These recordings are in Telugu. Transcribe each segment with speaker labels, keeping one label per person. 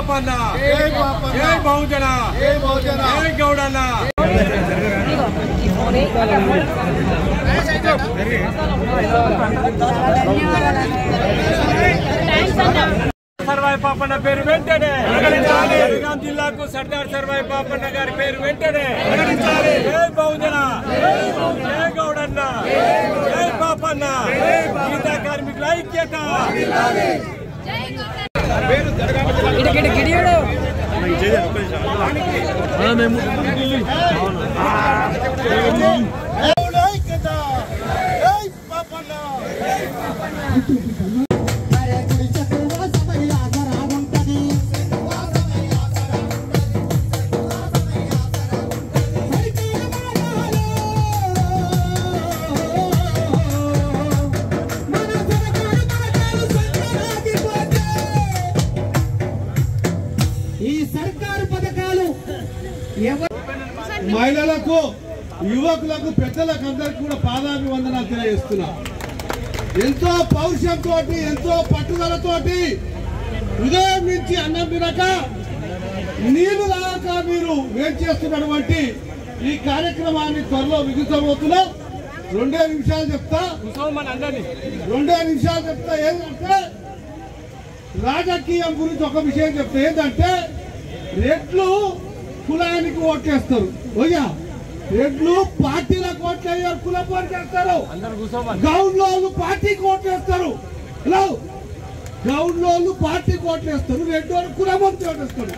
Speaker 1: పాపన్న జై బహుజన జై గౌడన్న సర్వాయి పాపన్న పేరు వెంటనే జనగాం జిల్లాకు సర్దార్ సర్వాయి పాపన్న గారి పేరు వెంటనే జై బహుజన జై గౌడన్న జై పాపన్న గీతా కార్మికుల ఐక్యత
Speaker 2: మహిళలకు యువకులకు పెద్దలకు అందరికీ కూడా పాదాభివందనాలు తెలియజేస్తున్నా. ఎంతో పౌరుషంతో ఎంతో పట్టుదలతోటి ఉదయం నుంచి అన్నం తినక నీళ్లు తాగక మీరు వెయిట్ చేస్తున్నటువంటి ఈ కార్యక్రమాన్ని త్వరలో విధించబోతున్నాం. 2 నిమిషాలు చెప్తా. ఏంటంటే రాజకీయం గురించి ఒక విషయం చెప్తా. ఏంటంటే రెడ్లు కులానికి ఓట్లేస్తారు, రెడ్లు పార్టీలకు ఓట్లేస్తారు, కులం ఓట్లేస్తారు. గౌడ్లోళ్ళు పార్టీకి ఓట్లేస్తారు, గౌడ్లోళ్ళు పార్టీకి ఓట్లేస్తారు, రెడ్డి వాళ్ళు కులం ఓట్లేస్తారు.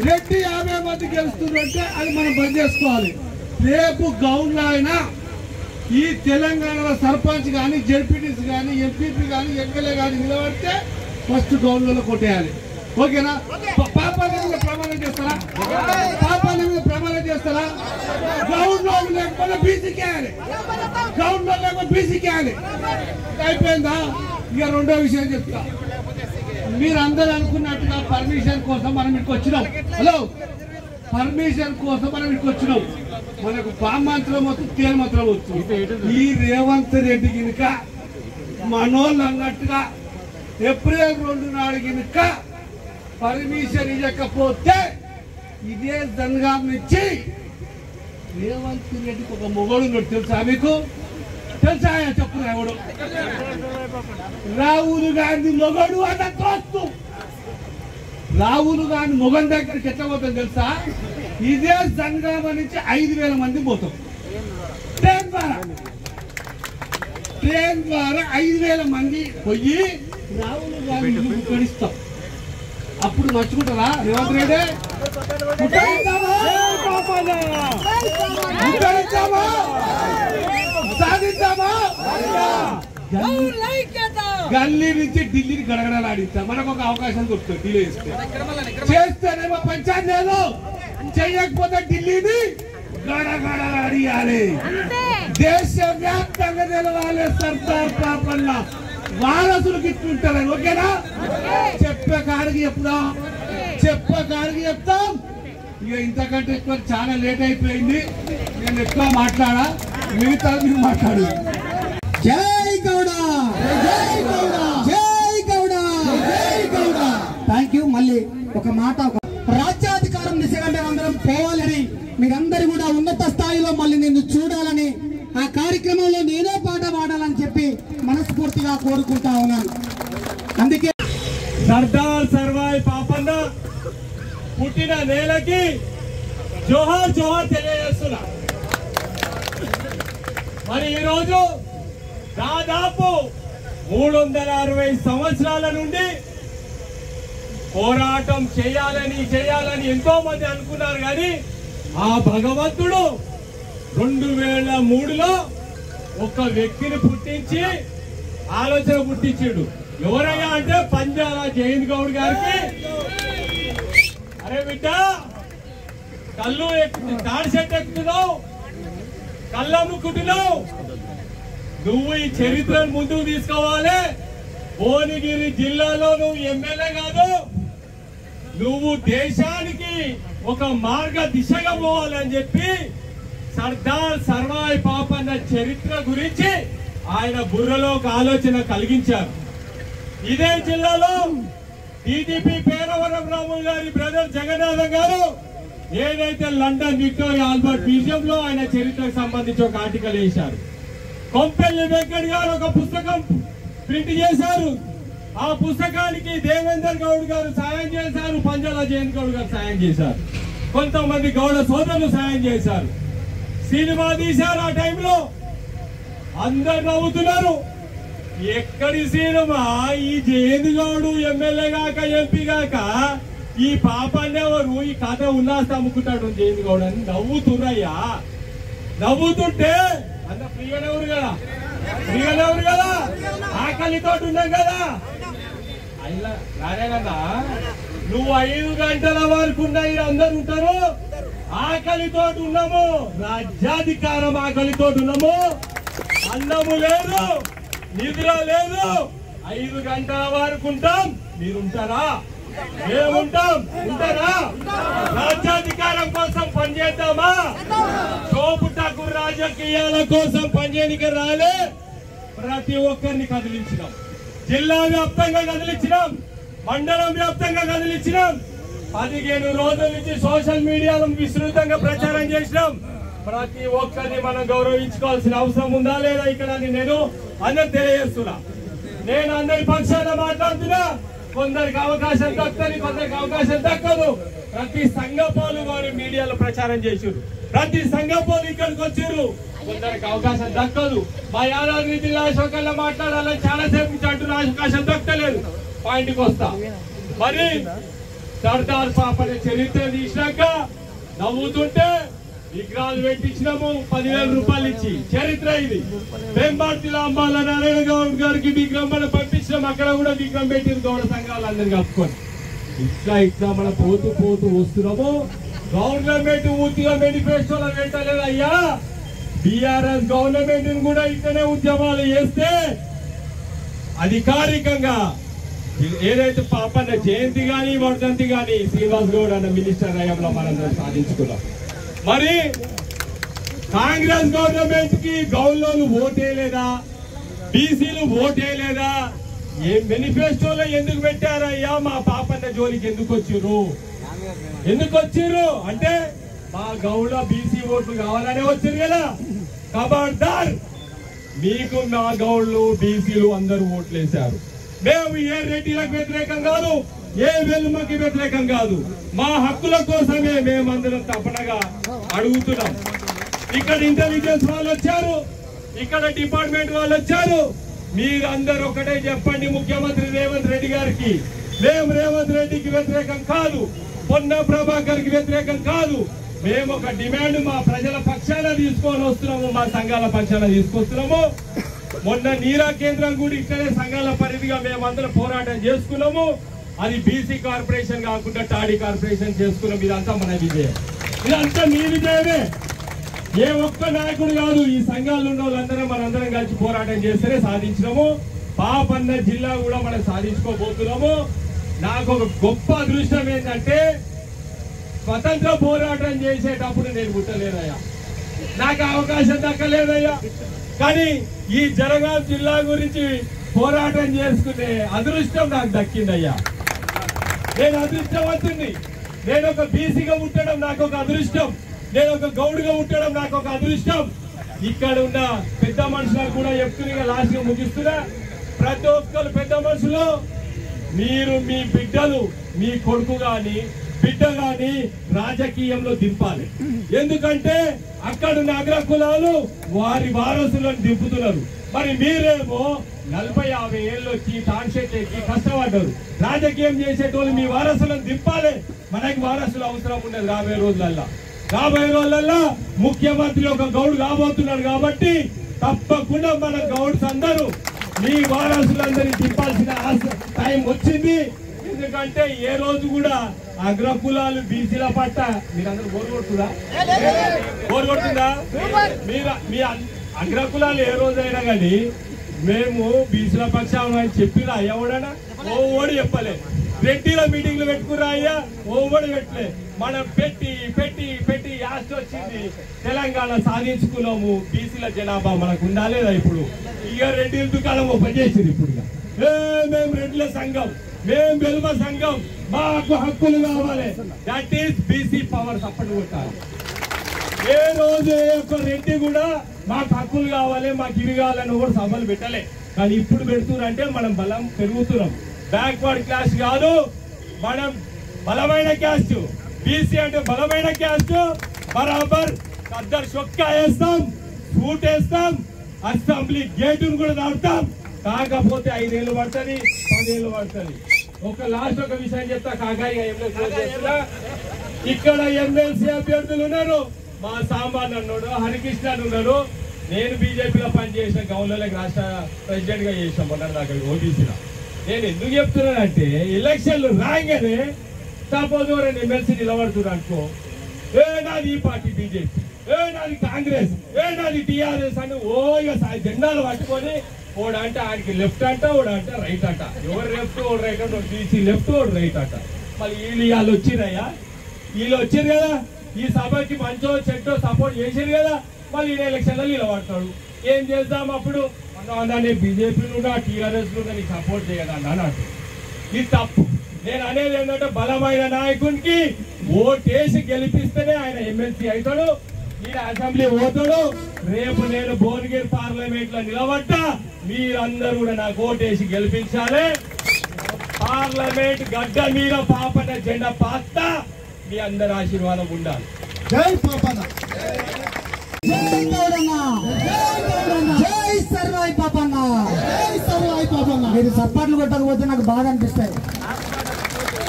Speaker 2: రెడ్డి 50 మంది గెలుస్తుందంటే అది మనం బంద్ చేసుకోవాలి. రేపు గౌడ్లో అయినా ఈ తెలంగాణలో సర్పంచ్ కానీ జెడ్పీటీసీ కానీ ఎంపీపీ కానీ ఎమ్మెల్యే కానీ నిలబడితే ఫస్ట్ గౌడ్లలో కొట్టేయాలి. ఓకేనా? పాపాల మీద ప్రమాణం చేస్తారా? పాపాల మీద ప్రమాణం చేస్తారా? గ్రౌండ్ లో లేకపోతే బీసీకి వేయాలి, గ్రౌండ్ లో లేకపోతే బీసీకి వేయాలి. అయిపోయిందా? ఇక 2వ విషయం చెప్తా. మీరందరూ అనుకున్నట్టుగా పర్మిషన్ కోసం మనం ఇక్కడికి వచ్చినాం. హలో, పర్మిషన్ కోసం మనం ఇక్కడికి వచ్చినాం. మనకు పామంత్రం వచ్చు, తేలు మంత్రం వచ్చు. ఈ రేవంత్ రెడ్డి గినక మనోళ్ళు అన్నట్టుగా ఏప్రిల్ 2 నాడు గినక పర్మిషన్ ఇవ్వకపోతే ఇదే జనగాం నుంచి రేవంత్ రెడ్డికి ఒక మొగడు తెలుసా? మీకు తెలుసా? చెప్పు. ఎవడు? రాహుల్ గాంధీ మొగడు అన్న తోస్తు. రాహుల్ గాంధీ మొగన్ దగ్గరికి ఎట్లా పోతుంది తెలుసా? ఇదే జనగామ నుంచి 5,000 మంది పోతాం ట్రైన్ ద్వారా. ట్రైన్ ద్వారా 5,000 మంది పోయి రాహుల్ గాంధీ గడిస్తాం. అప్పుడు మర్చిపోతారా రేవంత్ రెడ్డి? గల్లీ నుంచి ఢిల్లీని గడగడలాడిస్తా. మనకు ఒక అవకాశం దొరుకుతుంది. ఢిల్లీ చేస్తేనేమో పంచాయతీ లేదు, చేయకపోతే ఢిల్లీని గడగడలాడియాలి. దేశవ్యాప్తంగా నిలవాలి సర్దార్ పాపన్న వారసులకు ఇట్లుంటారని. ఓకేనా? చెప్పే కాడికి చెప్తాం. ఇక ఇంతకంటే ఎక్కువ చాలా లేట్ అయిపోయింది. నేను ఎక్కువ మాట్లాడా, మిగతా మీరు మాట్లాడు.
Speaker 3: జై గౌడ, జై గౌడ, జై గౌడ, జై గౌడ. Thank you. మళ్ళీ ఒక మాట, రాజ్యాధికారం దిశగా అందరం పోవాలని, మీరందరూ కూడా ఉన్నత స్థాయిలో మళ్ళీ నిన్ను చూడాలని, ఆ కార్యక్రమంలో నేనే పాట పాడాలని చెప్పి మనస్ఫూర్తిగా కోరుకుంటా ఉన్నాను. అందుకే
Speaker 1: సర్దార్ సర్వాయి పాపన్న పుట్టిన నేలకి జోహార్ జోహార్ తెలియజేస్తున్నా. మరి ఈరోజు దాదాపు 360 సంవత్సరాల నుండి పోరాటం చేయాలని ఎంతో మంది అనుకున్నారు. కానీ ఆ భగవంతుడు 2003లో ఒక వ్యక్తిని పుట్టించి ఆలోచన పుట్టించాడు. ఎవరయ్యా అంటే పంజాల జయంత్ గౌడ్ గారికి. అరే బిడ్డ, కళ్ళు తాడి చెట్టు ఎక్కుతున్నావు, కళ్ళమ్ముకుంటున్నావు, నువ్వు ఈ చరిత్రను ముందుకు తీసుకోవాలి. భువనగిరి జిల్లాలో నువ్వు ఎమ్మెల్యే కాదు, నువ్వు దేశానికి ఒక మార్గ దిశగా పోవాలని చెప్పి సర్దార్ సర్వాయి పాపన్న చరిత్ర గురించి ఆయన బుర్రలో ఒక ఆలోచన కలిగించారు. ఇదే జిల్లాలో టీడీపీ పేరవరం రాములు గారి బ్రదర్ జగన్నాథం గారు ఏదైతే లండన్ విక్టోరియా ఆల్బర్ట్ మ్యూజియం లో ఆయన చరిత్రకు సంబంధించి ఒక ఆర్టికల్ వేశారు. కొంపెల్లి వెంకట్ గారు ఒక పుస్తకం ప్రింట్ చేశారు. ఆ పుస్తకానికి దేవేందర్ గౌడ్ గారు సాయం చేశారు, పంజాల జయంత్ గౌడ్ గారు సాయం చేశారు, కొంతమంది గౌడ సోదరులు సాయం చేశారు. సినిమా తీశారు. ఆ టైంలో అందరు నవ్వుతున్నారు. ఎక్కడి సినిమా? ఈ జయంత్ గౌడ్ ఎమ్మెల్యే గాక ఎంపీ గాక ఈ పాపన్నెవరు ఈ కథ ఉల్లాస అమ్ముకుంటాడు జయంత్ గౌడ్ అని నవ్వుతున్నాయ్యా. నవ్వుతుంటే అన్న ఫ్రీగానేవరు కదా, ఫ్రీగానేవరు కదా, ఆకలితో ఉన్నాం కదా. అయినా రానే కదా, నువ్వు 5 గంటల వరకు ఉన్నాయి అందరు ఉంటారు. ఆకలితో ఉన్నాము, రాజ్యాధికారం ఆకలితో ఉన్నాము. అన్నము లేదు, నిద్ర లేదు. 5 గంటల వరకు ఉంటాం. మీరుంటారా? మేముంటాం. ఉంటారా? రాజ్యాధికారం కోసం పనిచేద్దామా? చోపుటకు రాజకీయాల కోసం పనిచేయడానికి రాలే. ప్రతి ఒక్కరిని కదిలించినాం. జిల్లా వ్యాప్తంగా కదిలించినాం, మండలం వ్యాప్తంగా కదిలించినాం. 15 రోజుల నుంచి సోషల్ మీడియాలో విస్తృతంగా ప్రచారం చేసినాం. ప్రతి ఒక్కరిని మనం గౌరవించుకోవాల్సిన అవసరం ఉందా లేదా ఇక్కడ నేను అందరు తెలియజేస్తున్నా. నేను అందరి పక్షాన మాట్లాడుతున్నా. కొందరికి అవకాశం దక్కని, కొందరికి అవకాశం దక్కదు. ప్రతి సంఘపోలు వారు మీడియాలో ప్రచారం చేసారు. ప్రతి సంఘపోలు ఇక్కడికి వచ్చారు. కొందరికి అవకాశం దక్కదు. మా యాదాద్రి జిల్లా అశోకల్లా మాట్లాడాలని చాలా సేపు నుంచి అంటున్న అవకాశం దక్కలేదు. పాయింట్కి వస్తా. మరి సర్దార్ పాపని చరిత్ర తీసినాక నవ్వుతుంటే విగ్రహాలు పెట్టించినాము 10,000 రూపాయలు ఇచ్చి. చరిత్ర ఇది. పెంబార్తిలో అంబాల నారాయణ గౌడ్ గారికి విగ్రహం మనం పంపించినాం. అక్కడ కూడా విగ్రహం పెట్టిన గౌడ సంఘాలు అందరినీ కలుపుకొని ఇట్లా మనం పోతూ పోతూ వస్తున్నాము. గవర్నమెంట్ ఊతిగా మేనిఫెస్టోలో పెట్టలేదు అయ్యా. బీఆర్ఎస్ గవర్నమెంట్ కూడా ఇక్కడే ఉద్యమాలు చేస్తే అధికారికంగా ఏదైతే పాపన్న జయంతి గాని వర్ధంతి గాని శ్రీనివాస్ గౌడ్ అన్న మినిస్టర్ అయ్యంలో మనం సాధించుకున్నాం. మరి కాంగ్రెస్ గవర్నమెంట్ కి గౌన్లోను ఓటేయలేదా? బీసీలు ఓటేయలేదా? ఏ మేనిఫెస్టోలో ఎందుకు పెట్టారయ్యా? మా పాపన్న జోలికి ఎందుకు వచ్చిర్రు? ఎందుకు వచ్చిర్రు అంటే మా గౌడ బీసీ ఓట్లు కావాలనే వచ్చారు కదా. ఖబర్దార్, మీకు మా గౌడ్లు బీసీలు అందరూ ఓట్లు వేశారు. మేము ఏ రెడ్డిలకు వ్యతిరేకం కాదు, ఏ వెల్లుమకి వ్యతిరేకం కాదు. మా హక్కుల కోసమే మేమందరం తప్పనగా అడుగుతున్నాం. ఇక్కడ ఇంటెలిజెన్స్ వాళ్ళు వచ్చారు, ఇక్కడ డిపార్ట్మెంట్ వాళ్ళు వచ్చారు. మీరందరూ ఒకటే చెప్పండి ముఖ్యమంత్రి రేవంత్ రెడ్డి గారికి, మేము రేవంత్ రెడ్డికి వ్యతిరేకం కాదు, పొన్న ప్రభాకర్ కి వ్యతిరేకం కాదు. మేము ఒక డిమాండ్ మా ప్రజల పక్షాన తీసుకొని వస్తున్నాము, మా సంఘాల పక్షాన తీసుకొస్తున్నాము. మొన్న నీరా కేంద్రం కూడా ఇక్కడే సంఘాల పరిధిగా మేమందరం పోరాటం చేసుకున్నాము. అది బీసీ కార్పొరేషన్ కాకుండా టాడీ కార్పొరేషన్ చేసుకున్నాం. ఇదంతా మన విజయం, ఇదంతా మీ విజయమే. ఏ ఒక్క నాయకుడు కాదు, ఈ సంఘాలు ఉన్న వాళ్ళందరం మనందరం కలిసి పోరాటం చేస్తేనే సాధించినాము. పాపన్న జిల్లా కూడా మనం సాధించుకోబోతున్నాము. నాకు ఒక గొప్ప అదృష్టం ఏంటంటే స్వతంత్ర పోరాటం చేసేటప్పుడు నేను పుట్టలేదయ్యా, నాకు అవకాశం దక్కలేదయ్యా. కానీ ఈ జనగాం జిల్లా గురించి పోరాటం చేసుకునే అదృష్టం నాకు దక్కిందయ్యా. నేను అదృష్టవంతుణ్ణి. నేను ఒక బీసీగా ఉండడం నాకు ఒక అదృష్టం, నేను ఒక గౌడ్గా ఉండడం నాకు ఒక అదృష్టం. ఇక్కడ ఉన్న పెద్ద మనుషులకు కూడా చెప్తున్నా, లాస్ట్ గా ముగిస్తున్నా. ప్రతి ఒక్కరు పెద్ద మనుషులు, మీరు మీ బిడ్డలు, మీ కొడుకు గాని బిడ్డ గాని రాజకీయంలో దింపాలి. ఎందుకంటే అక్కడున్న అగ్ర కులాలు వారి వారసులను దింపుతున్నారు. మరి మీరేమో 40-50 ఏళ్ళు వచ్చి టాన్షెట్ ఎక్కి కష్టపడ్డారు. రాజకీయం చేసేటోళ్ళు మీ వారసులను దింపాలి. మనకి వారసులు అవసరం ఉండదు. రాబోయే రోజులలో ముఖ్యమంత్రి ఒక గౌడ్ కాబోతున్నాడు కాబట్టి తప్పకుండా మన గౌడ్స్ అందరూ మీ వారసులందరినీ దింపాల్సిన టైం వచ్చింది. ఎందుకంటే ఏ రోజు కూడా అగ్ర కులాలు బీసీల పట్ల మీరందరూ బోరుకొడుతుందా? మీ అగ్ర కులాలు ఏ రోజైనా కానీ మేము బీసీల పక్షాలు అని చెప్పినా ఎవడనా ఓడి చెప్పలే. రెడ్డిల మీటింగ్లు పెట్టుకురా అయ్యా, ఓడి పెట్టలే. మనం పెట్టి పెట్టి పెట్టి యాస్ట్ వచ్చింది. తెలంగాణ సాధించుకున్నాము. బీసీల జనాభా మనకు ఉండాలేదా? ఇప్పుడు ఇక రెడ్డిల దుకాణం ఓపెన్ చేసింది. ఇప్పుడు మేము రెడ్డిల సంఘం మేము వెలుమ సంఘం, మాకు హక్కులు కావాలి. That is BC power. Support కొట్టాలి. ఏ రోజు ఏ ఒక్క రెడ్డి కూడా మాకు హక్కులు కావాలి, మాకు ఇవి కావాలని కూడా సభలు పెట్టలే. కానీ ఇప్పుడు పెడుతున్నారంటే మనం బలం పెరుగుతున్నాం. బ్యాక్వర్డ్ క్లాస్ కాదు, మనం బలమైన క్యాస్ట్. బీసీ అంటే బలమైన క్యాస్ట్. బరాబర్ అద్దరు చొక్కా వేస్తాం, సూట్ వేస్తాం, అసెంబ్లీ గేటును కూడా దాటుతాం. కాకపోతే 5 ఏళ్ళు పడుతుంది, 10 ఏళ్ళు పడుతుంది. లాస్ట్ ఒక విషయం చెప్తా. ఇక్కడ ఎమ్మెల్సీ అభ్యర్థులు ఉన్నారు. మా సాంబాన్ అన్నాడు, హరికృష్ణ ఉన్నాడు. నేను బీజేపీలో పనిచేసిన, గవర్నర్లకు రాష్ట్ర ప్రెసిడెంట్ గా చేసిన మొన్న దాకా ఓబీసీలో. నేను ఎందుకు చెప్తున్నానంటే ఎలక్షన్లు రాగానే సపోజ్ ఎవరైనా ఎమ్మెల్సీ నిలబడుతున్నారు అనుకో, నాది ఈ పార్టీ బీజేపీ, నాది కాంగ్రెస్, నాది టీఆర్ఎస్ అని జెండాలు పట్టుకొని ఓడంటే ఆయనకి లెఫ్ట్ అంట, ఓడంటే రైట్ అంట. ఎవరు లెఫ్ట్ ఓడు రైట్ అంటే బీసీ లెఫ్ట్ ఓడు రైట్ అంట. మళ్ళీ వీళ్ళు వచ్చిరయ్యా, వీళ్ళు వచ్చారు కదా, ఈ సభకి మంచో చెట్టో సపోర్ట్ చేశారు కదా, మళ్ళీ ఈ ఎలక్షన్లో నిలబడతాడు. ఏం చేద్దాం అప్పుడు? నేను బీజేపీలు టీఆర్ఎస్ నీకు సపోర్ట్ చేయగలను అన్నట్టు. ఇది తప్పు. నేను అనేది ఏంటంటే బలమైన నాయకునికి ఓటేసి గెలిపిస్తేనే ఆయన ఎమ్మెల్సీ అవుతాడు, ఈయన అసెంబ్లీ పోతాడు. రేపు నేను భువనగిరి పార్లమెంట్ లో నిలబడ్డా, మీరందరూ కూడా నాకు ఓటేసి గెలిపించాలి. పార్లమెంట్ గడ్డ మీద పాపన జెండా పాస్తా మీ అందరి ఆశీర్వాదం ఉండాలి.
Speaker 3: జై పాపన్న, జై గౌడన్న, జై సర్వాయి పాపన్న, జై సర్వాయి పాపన్న. మీరు సర్పాట్లు కొట్టకపోతే నాకు బాధ అనిపిస్తాయి.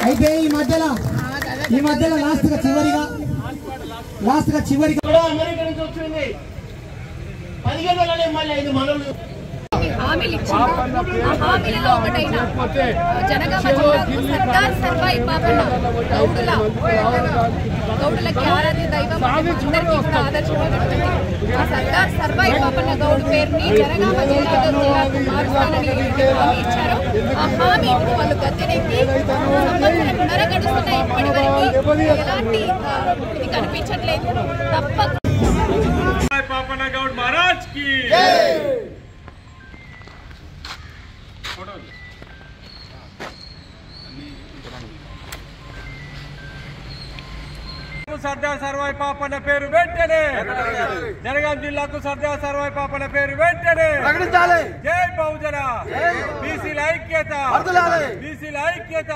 Speaker 3: అయితే ఈ మధ్యలో లాస్ట్ గా చివరిగా
Speaker 4: అమెరికా నుంచి వచ్చింది 15 నెలలే మళ్ళీ 5 మనలు
Speaker 5: హామీలు ఇచ్చింది. ఆ హామీలలో ఒకటైన జనగామ జిల్లాకు సర్దార్ సర్వాయి పాపన్న గౌడులకి ఆరాధ్య దైవం, అందరికీ కూడా ఆదర్శమైనటువంటి ఆ సర్దార్ సర్వాయి పాపన్న గౌడు పేరుని జనగామ జిల్లాకు మారుస్తానని హామీ ఇచ్చారు. ఆ హామీ ఇప్పుడు వాళ్ళు గద్దెనెక్కి సంవత్సరంన్నర గడుస్తున్న ఇప్పటి వరకు ఎలాంటి ఇది కనిపించట్లేదు. తప్పకుండా
Speaker 1: పాపన్న గౌడ్ మహారాజ్ కి సర్దార్ సర్వాయి పాపన్న పేరు వెంటనే జనగాం జిల్లాకు సర్దార్ సర్వాయి పాపన్న పేరు వెంటనే ప్రకటించాలి. జై బహుజన, బీసీల ఐక్యత, బీసీల ఐక్యత.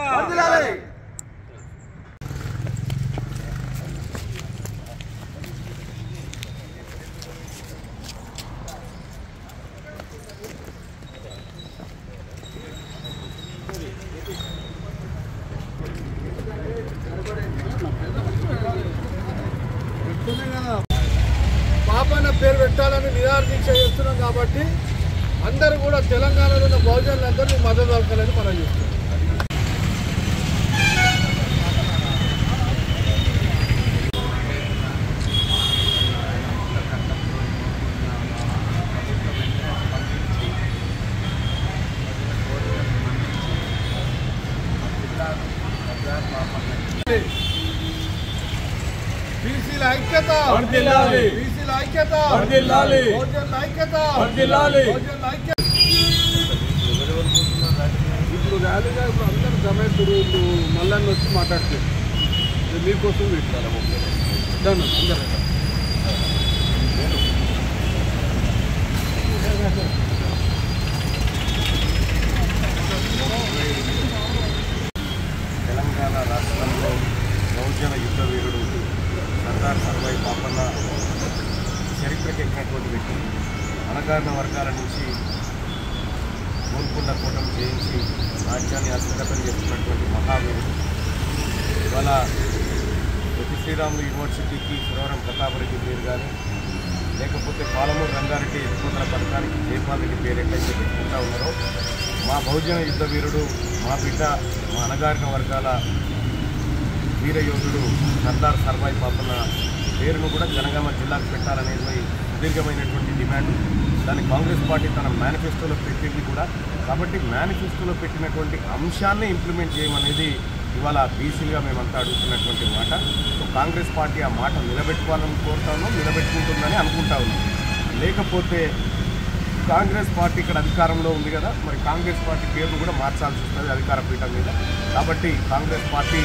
Speaker 2: పాపన్న పేరు పెట్టాలని నిరాదీక్ష చేస్తున్నాం కాబట్టి అందరూ కూడా తెలంగాణలో ఉన్న బహుజనులందరూ మద్దతు పలకాలని మనం చేస్తున్నాం. బీసీల ఐక్యత, బీసీల ఐక్యత, బహుజనుల ఐక్యత. ఇప్పుడు ర్యాలీగా ఇప్పుడు అందరూ జమైతుడు మల్లన్న వచ్చి మాట్లాడుతుంది. మీకోసం పెట్టాలి అందరూ.
Speaker 6: తెలంగాణ రాష్ట్రంలో బహుజన యుద్ధ వీరుడు సర్దార్ సర్వాయి పాపన్న చరిత్రకెక్కినటువంటి వ్యక్తి. అణగారిన వర్గాల నుంచి గోల్కొండ కోటను జయించి రాజ్యాన్ని హస్తగతం చేస్తున్నటువంటి మహావీరుడు. ఇవాళ ప్రతి శ్రీరాములు యూనివర్సిటీకి సురవరం ప్రతాపరెడ్డి పేరు కానీ, లేకపోతే పాలమూరు రంగారెడ్డి ఎత్తుకున్న పథకానికి జైపాల్ రెడ్డి పేరు ఎట్లయితే పెట్టుకుంటా ఉన్నారో, మా బహుజన యుద్ధ వీరుడు, మా బిడ్డ, మా అణగారిన వర్గాల వీరయోధుడు సర్దార్ సర్వాయి పాపన్న పేరును కూడా జనగామ జిల్లాకు పెట్టాలనేది సుదీర్ఘమైనటువంటి డిమాండ్. దాన్ని కాంగ్రెస్ పార్టీ తన మేనిఫెస్టోలో పెట్టింది కూడా. కాబట్టి మేనిఫెస్టోలో పెట్టినటువంటి అంశాన్ని ఇంప్లిమెంట్ చేయమనేది ఇవాళ బీసీలుగా మేమంతా అడుగుతున్నటువంటి మాట. సో కాంగ్రెస్ పార్టీ ఆ మాట నిలబెట్టుకోవాలని కోరుతా ఉన్నాం, నిలబెట్టుకుంటుందని అనుకుంటా ఉన్నాం. లేకపోతే కాంగ్రెస్ పార్టీ ఇక్కడ అధికారంలో ఉంది కదా, మరి కాంగ్రెస్ పార్టీ పేరు కూడా మార్చాల్సి వస్తుంది అధికార పీఠం మీద. కాబట్టి కాంగ్రెస్ పార్టీ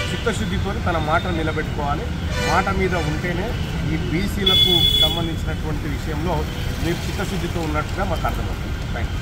Speaker 6: చిత్తశుద్ధితో తన మాట నిలబెట్టుకోవాలి. మాట మీద ఉంటేనే ఈ బీసీలకు సంబంధించినటువంటి విషయంలో మీరు చిత్తశుద్ధితో ఉన్నట్టుగా మాకు అర్థమవుతుంది. Thank you.